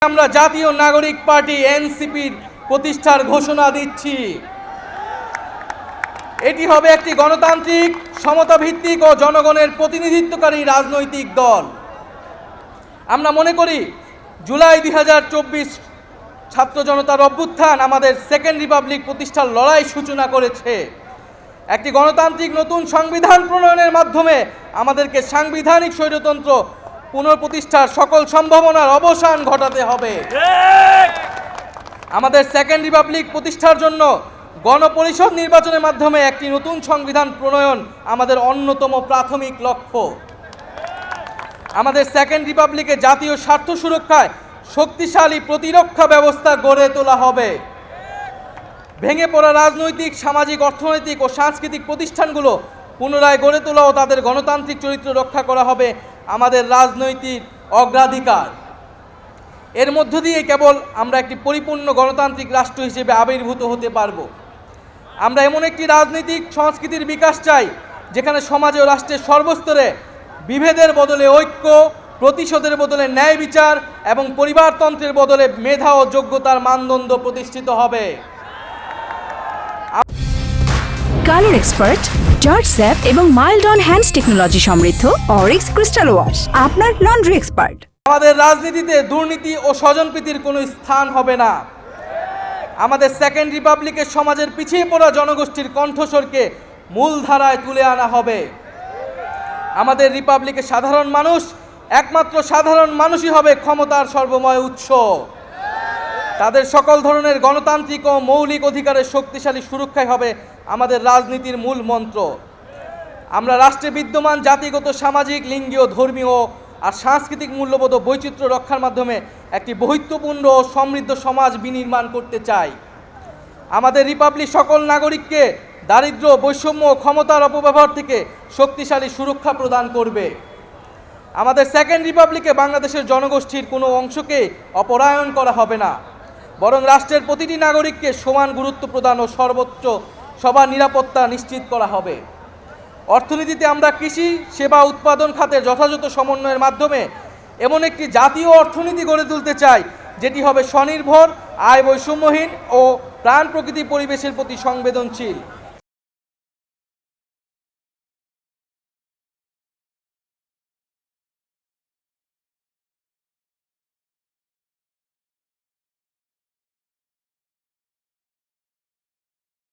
আমরা জাতীয় নাগরিক পার্টি এনসিপির প্রতিষ্ঠার ঘোষণা দিচ্ছি। এটি হবে একটি গণতান্ত্রিক, সমতাভিত্তিক ও জনগণের প্রতিনিধিত্বকারী রাজনৈতিক দল। আমরা মনে করি জুলাই 2024 ছাত্র জনতার অভ্যুত্থান আমাদের সেকেন্ড রিপাবলিক প্রতিষ্ঠার লড়াই সূচনা করেছে। একটি গণতান্ত্রিক নতুন সংবিধান প্রণয়নের মাধ্যমে আমাদেরকে সাংবিধানিক স্বৈরতন্ত্র পুনঃপ্রতিষ্ঠার সকল সম্ভাবনার অবসান ঘটাতে হবে। আমাদের সেকেন্ড রিপাবলিক প্রতিষ্ঠার জন্য গণপরিষদ নির্বাচনের মাধ্যমে একটি নতুন সংবিধান প্রণয়ন আমাদের অন্যতম প্রাথমিক লক্ষ্য। আমাদের সেকেন্ড রিপাবলিকে জাতীয় স্বার্থ সুরক্ষায় শক্তিশালী প্রতিরক্ষা ব্যবস্থা গড়ে তোলা হবে। ভেঙে পড়া রাজনৈতিক, সামাজিক, অর্থনৈতিক ও সাংস্কৃতিক প্রতিষ্ঠানগুলো পুনরায় গড়ে তোলা ও তাদের গণতান্ত্রিক চরিত্র রক্ষা করা হবে আমাদের রাজনৈতিক অগ্রাধিকার। এর মধ্য দিয়ে কেবল আমরা একটি পরিপূর্ণ গণতান্ত্রিক রাষ্ট্র হিসেবে আবির্ভূত হতে পারব। আমরা এমন একটি রাজনৈতিক সংস্কৃতির বিকাশ চাই যেখানে সমাজে ও রাষ্ট্রের সর্বস্তরে বিভেদের বদলে ঐক্য, প্রতিশোধের বদলে ন্যায় বিচার এবং পরিবারতন্ত্রের বদলে মেধা ও যোগ্যতার মানদণ্ড প্রতিষ্ঠিত হবে। কালার এক্সপার্ট, জর্জ স্যাপ এবং মাইল্ড অন হ্যান্ডস টেকনোলজি সমৃদ্ধ অরিক্স ক্রিস্টাল ওয়াশ আপনার লন্ড্রি এক্সপার্ট। আমাদের রাজনীতিতে দুর্নীতি ও স্বজনপ্রীতির কোনো স্থান হবে না। আমাদের সেকেন্ড রিপাবলিকের সমাজের পিছিয়ে পড়া জনগোষ্ঠীর কণ্ঠস্বরকে মূলধারায় তুলে আনা হবে। আমাদের রিপাবলিকের সাধারণ মানুষ, একমাত্র সাধারণ মানুষই হবে ক্ষমতার সর্বময় উৎস। তাদের সকল ধরনের গণতান্ত্রিক ও মৌলিক অধিকারের শক্তিশালী সুরক্ষাই হবে আমাদের রাজনীতির মূল মন্ত্র। আমরা রাষ্ট্রে বিদ্যমান জাতিগত, সামাজিক, লিঙ্গীয়, ধর্মীয় আর সাংস্কৃতিক মূল্যবোধ ও বৈচিত্র্য রক্ষার মাধ্যমে একটি বৈচিত্র্যপূর্ণ ও সমৃদ্ধ সমাজ বিনির্মাণ করতে চাই। আমাদের রিপাবলিক সকল নাগরিককে দারিদ্র্য, বৈষম্য ও ক্ষমতার অপব্যবহার থেকে শক্তিশালী সুরক্ষা প্রদান করবে। আমাদের সেকেন্ড রিপাবলিকে বাংলাদেশের জনগোষ্ঠীর কোনো অংশকে অপরায়ণ করা হবে না, বরং রাষ্ট্রের প্রতিটি নাগরিককে সমান গুরুত্ব প্রদান ও সর্বোচ্চ সবার নিরাপত্তা নিশ্চিত করা হবে। অর্থনীতিতে আমরা কৃষি, সেবা, উৎপাদন খাতের যথাযথ সমন্বয়ের মাধ্যমে এমন একটি জাতীয় অর্থনীতি গড়ে তুলতে চাই যেটি হবে স্বনির্ভর, আয় বৈষম্যহীন ও প্রাণ প্রকৃতি পরিবেশের প্রতি সংবেদনশীল।